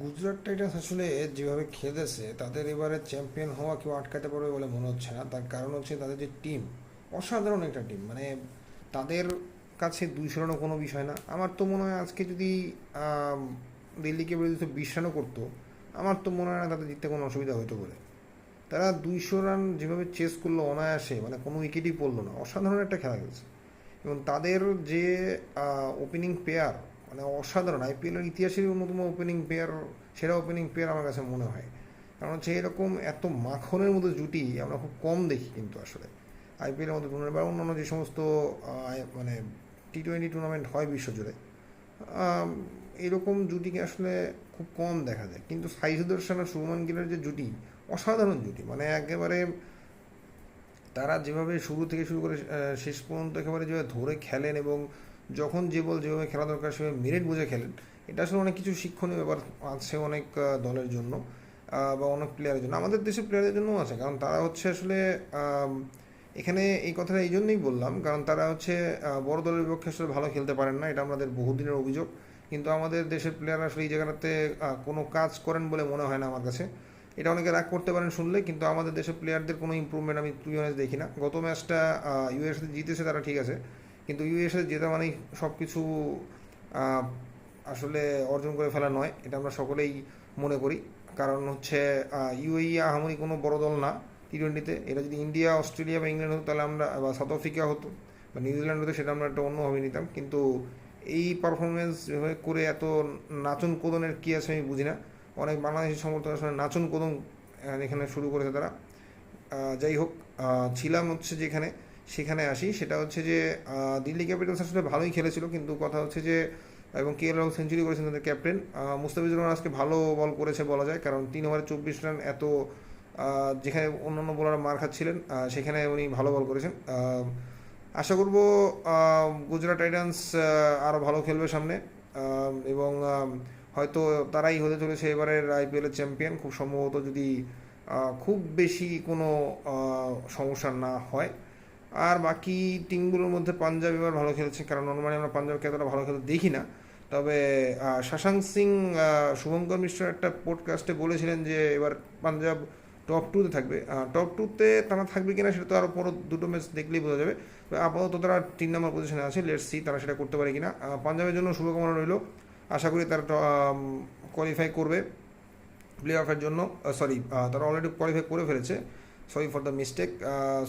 Gujarat Titans আসলে যেভাবে খেলেছে তাদের এবারে চ্যাম্পিয়ন হওয়া কেউ আটকাতে পারবে বলে মনে হচ্ছে না। তার কারণ হচ্ছে তাদের যে টিম, অসাধারণ একটা টিম। মানে তাদের কাছে 200 রানও কোনো বিষয় না। আমার তো মনে হয় আজকে যদি আম, দিল্লিকে বিরুদ্ধে 20 রানও করতো, আমার তো মনে হয় না তাদের জিততে কোনো অসুবিধা হতো বলে। তারা 200 রান যেভাবে চেস করলো অনায়াসে, মানে কোনো উইকেটই পড়লো না, অসাধারণ একটা খেলা খেলছে। এবং তাদের যে ওপেনিং পেয়ার, মানে অসাধারণ, আইপিএলের ইতিহাসের অন্যতম ওপেনিং পেয়ার, সেরা ওপেনিং পেয়ার আমার কাছে মনে হয়। কারণ হচ্ছে এরকম এত মাখনের মতো জুটি আমরা খুব কম দেখি কিন্তু আসলে আইপিএলের মতো টুর্নামেন্ট বা অন্যান্য যে সমস্ত মানে টি-20 টুর্নামেন্ট হয় বিশ্বজুড়ে, আম, এরকম জুটিকে আসলে খুব কম দেখা যায়। কিন্তু সাই সুদর্শন আর শুভমান গিলের যে জুটি, অসাধারণ জুটি। মানে একেবারে তারা যেভাবে শুরু থেকে শুরু করে শেষ পর্যন্ত একেবারে যেভাবে ধরে খেলেন এবং যখন যে বল যেভাবে খেলা দরকার সেভাবে মেরিট বুঝে খেলেন, এটা আসলে অনেক কিছু শিক্ষণীয় ব্যাপার আছে অনেক দলের জন্য, বা অনেক প্লেয়ারের জন্য, আমাদের দেশের প্লেয়ারদের জন্যও আছে। কারণ তারা হচ্ছে আসলে আম, এখানে এই কথাটা এই জন্যই বললাম, কারণ তারা হচ্ছে বড় দলের বিপক্ষে আসলে ভালো খেলতে পারেন না, এটা আমাদের বহুদিনের অভিযোগ। কিন্তু আমাদের দেশের প্লেয়াররা আসলে এই জায়গাটাতে কোনো কাজ করেন বলে মনে হয় না আমার কাছে। এটা অনেকে রাগ করতে পারেন শুনলে, কিন্তু আমাদের দেশের প্লেয়ারদের কোনো ইম্প্রুভমেন্ট আমি টু বি অনেস্ট দেখি না। গত ম্যাচটা ইউএর সাথে জিতেছে তারা, ঠিক আছে, কিন্তু ইউএর সাথে জেতা মানেই সব কিছু আসলে অর্জন করে ফেলা নয়, এটা আমরা সকলেই মনে করি। কারণ হচ্ছে ইউএই আহামরি কোনো বড় দল না টি-20-তে। এটা যদি ইন্ডিয়া, অস্ট্রেলিয়া বা ইংল্যান্ড হতো তাহলে আমরা, বা সাউথ আফ্রিকা হতো বা নিউজিল্যান্ড হতো, সেটা আমরা একটা অন্যভাবে নিতাম। কিন্তু এই পারফরমেন্স যেভাবে করে এত নাচন কোদনের কী আছে আমি বুঝি না। অনেক বাংলাদেশি সমর্থক আসলে নাচন কোদন এখানে শুরু করেছে তারা। যাই হোক, ছিলাম হচ্ছে যেখানে, সেখানে আসি। সেটা হচ্ছে যে দিল্লি ক্যাপিটালস আসলে ভালোই খেলেছিল, কিন্তু কথা হচ্ছে যে, এবং কেএল রাহুল সেঞ্চুরি করেছেন তাদের ক্যাপ্টেন। মুস্তাফিজুর রহমান আজকে ভালো বল করেছে বলা যায়, কারণ 3 ওভারে 24 রান, এত যেখানে অন্যান্য বোলার মার খাচ্ছিলেন সেখানে উনি ভালো বল করেছেন। আশা করব গুজরাট টাইটান্স আরও ভালো খেলবে সামনে, এবং হয়তো তারাই হতে চলেছে এবারের আইপিএলের চ্যাম্পিয়ন খুব সম্ভবত, যদি খুব বেশি কোনো সমস্যা না হয়। আর বাকি টিমগুলোর মধ্যে পাঞ্জাব এবার ভালো খেলেছে, কারণ নর্মালি আমরা পাঞ্জাবকে এতটা ভালো খেলতে দেখি না। তবে শশাঙ্ক সিং, শুভঙ্কর মিশ্র একটা পডকাস্টে বলেছিলেন যে এবার পাঞ্জাব টপ 2-তে থাকবে। টপ 2-তে তারা থাকবে কিনা সেটা তো আরও পর দুটো ম্যাচ দেখলেই বোঝা যাবে। আপাতত তারা 3 নম্বর পজিশনে আছে, লেটস সি তারা সেটা করতে পারে কিনা। পাঞ্জাবের জন্য শুভকামনা রইল, আশা করি তারা কোয়ালিফাই করবে প্লে অফের জন্য। সরি, তারা অলরেডি কোয়ালিফাই করে ফেলেছে, sorry for the mistake.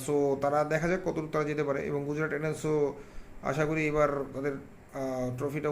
So তারা দেখা যাক কতটুকু তারা যেতে পারে। এবং গুজরাট টাইটান্সও আশা করি এবার তাদের ট্রফিটা